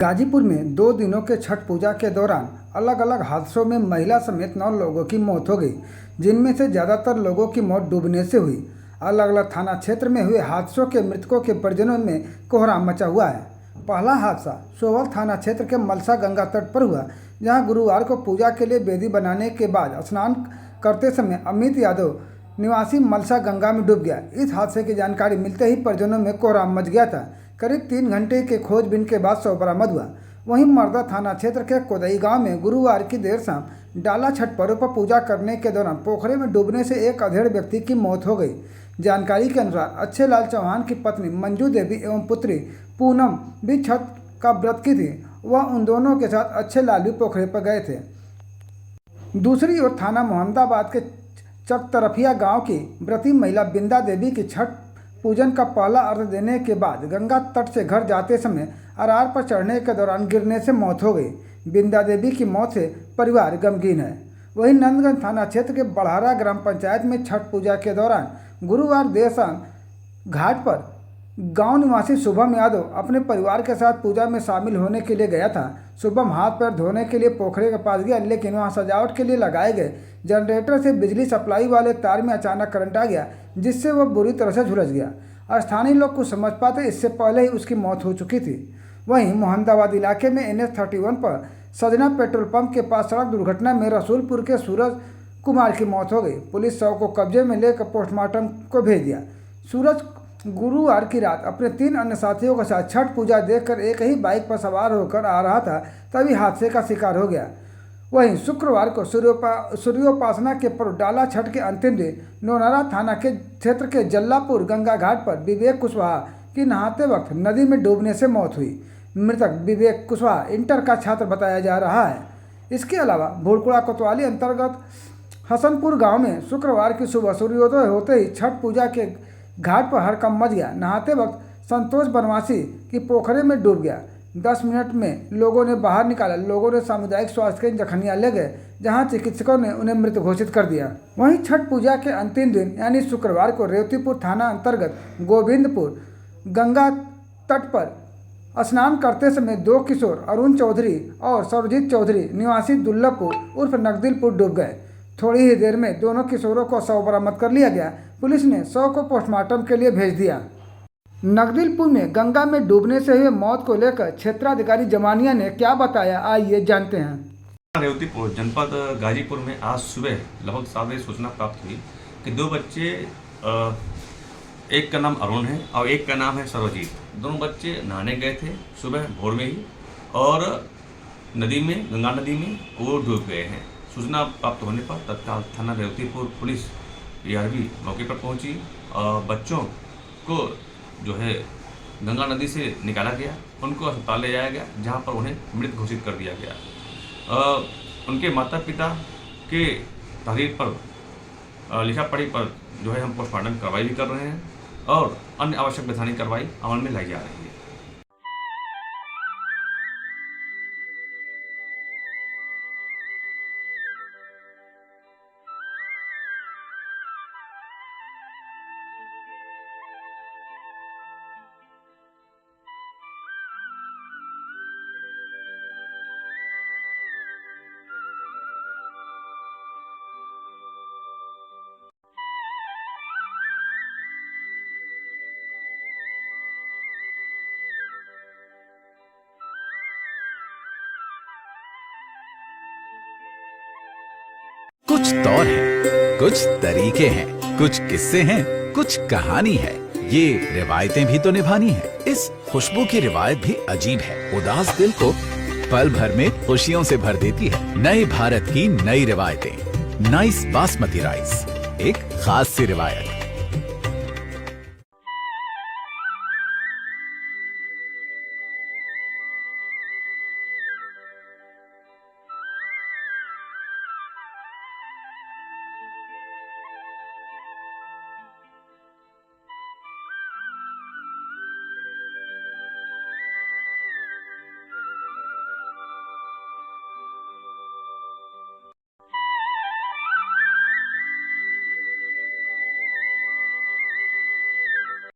गाजीपुर में 2 दिनों के छठ पूजा के दौरान अलग अलग हादसों में महिला समेत 9 लोगों की मौत हो गई, जिनमें से ज़्यादातर लोगों की मौत डूबने से हुई। अलग अलग थाना क्षेत्र में हुए हादसों के मृतकों के परिजनों में कोहराम मचा हुआ है। पहला हादसा सोवल थाना क्षेत्र के मलसा गंगा तट पर हुआ, जहां गुरुवार को पूजा के लिए वेदी बनाने के बाद स्नान करते समय अमित यादव निवासी मलसा गंगा में डूब गया। इस हादसे की जानकारी मिलते ही परिजनों में कोहराम मच गया था। करीब 3 घंटे के खोजबीन के बाद शव बरामद हुआ। वहीं मर्दा थाना क्षेत्र के कोदई गांव में गुरुवार की देर शाम डाला छठ पर्व पर पूजा करने के दौरान पोखरे में डूबने से एक अधेड़ व्यक्ति की मौत हो गई। जानकारी के अनुसार अच्छे लाल चौहान की पत्नी मंजू देवी एवं पुत्री पूनम भी छठ का व्रत की थी। वह उन दोनों के साथ अच्छे लाल भी पोखरे पर गए थे। दूसरी ओर थाना मोहम्मदाबाद के चकतरफिया गांव की व्रती महिला बिंदा देवी की छठ पूजन का पहला अर्घ देने के बाद गंगा तट से घर जाते समय अरार पर चढ़ने के दौरान गिरने से मौत हो गई। बिंदा देवी की मौत से परिवार गमगीन है। वहीं नंदगंज थाना क्षेत्र के बढ़ारा ग्राम पंचायत में छठ पूजा के दौरान गुरुवार देर शाम घाट पर गांव निवासी शुभम यादव अपने परिवार के साथ पूजा में शामिल होने के लिए गया था। शुभम हाथ पैर धोने के लिए पोखरे के पास गया, लेकिन वहां सजावट के लिए लगाए गए जनरेटर से बिजली सप्लाई वाले तार में अचानक करंट आ गया, जिससे वह बुरी तरह से झुलस गया। स्थानीय लोग कुछ समझ पाते इससे पहले ही उसकी मौत हो चुकी थी। वहीं मोहम्मदाबाद इलाके में NH 31 पर सजना पेट्रोल पंप के पास सड़क दुर्घटना में रसूलपुर के सूरज कुमार की मौत हो गई। पुलिस शव को कब्जे में लेकर पोस्टमार्टम को भेज दिया। सूरज गुरुवार की रात अपने 3 अन्य साथियों के साथ छठ पूजा देखकर एक ही बाइक पर सवार होकर आ रहा था, तभी हादसे का शिकार हो गया। वहीं शुक्रवार को सूर्योपासना के पर्व डाला छठ के अंतिम दिन नौनारा थाना के क्षेत्र के जल्लापुर गंगा घाट पर विवेक कुशवाहा की नहाते वक्त नदी में डूबने से मौत हुई। मृतक विवेक कुशवाहा इंटर का छात्र बताया जा रहा है। इसके अलावा भोलकुड़ा कोतवाली अंतर्गत हसनपुर गांव में शुक्रवार की सुबह सूर्योदय होते ही छठ पूजा के घाट पर हड़कंप मच गया। नहाते वक्त संतोष बनवासी की पोखरे में डूब गया। 10 मिनट में लोगों ने बाहर निकाला। लोगों ने सामुदायिक स्वास्थ्य केंद्र जखनिया ले गए, जहां चिकित्सकों ने उन्हें मृत घोषित कर दिया। वहीं छठ पूजा के अंतिम दिन यानी शुक्रवार को रेवतीपुर थाना अंतर्गत गोविंदपुर गंगा तट पर स्नान करते समय 2 किशोर अरुण चौधरी और सर्वजीत चौधरी निवासी दुल्लभपुर उर्फ नकदिलपुर डूब गए। थोड़ी ही देर में दोनों किशोरों को शव बरामद कर लिया गया। पुलिस ने शव को पोस्टमार्टम के लिए भेज दिया। नकदिलपुर में गंगा में डूबने से हुए मौत को लेकर क्षेत्राधिकारी जमानिया ने क्या बताया, आइए जानते हैं। रेवतीपुर जनपद गाजीपुर में आज सुबह लगभग 7 बजे सूचना प्राप्त हुई कि 2 बच्चे, एक का नाम अरुण है और एक का नाम है सर्वजीत। दोनों बच्चे नहाने गए थे सुबह भोर में ही और नदी में, गंगा नदी में वो डूब गए हैं। सूचना प्राप्त होने पर तत्काल थाना रेवतीपुर पुलिस PRV मौके पर पहुंची और बच्चों को जो है गंगा नदी से निकाला गया। उनको अस्पताल ले जाया गया, जहां पर उन्हें मृत घोषित कर दिया गया। उनके माता पिता के तहरीर पर लिखा पढ़ी पर जो है हम पोस्टमार्टम कार्रवाई भी कर रहे हैं और अन्य आवश्यक वैधानिक कार्रवाई अमल में लाई जा रही है। कुछ दौर है, कुछ तरीके हैं, कुछ किस्से हैं, कुछ कहानी है। ये रिवायतें भी तो निभानी है। इस खुशबू की रिवायत भी अजीब है। उदास दिल को पल भर में खुशियों से भर देती है। नए भारत की नई रिवायतें। नाइस बासमती राइस, एक खास सी रिवायत।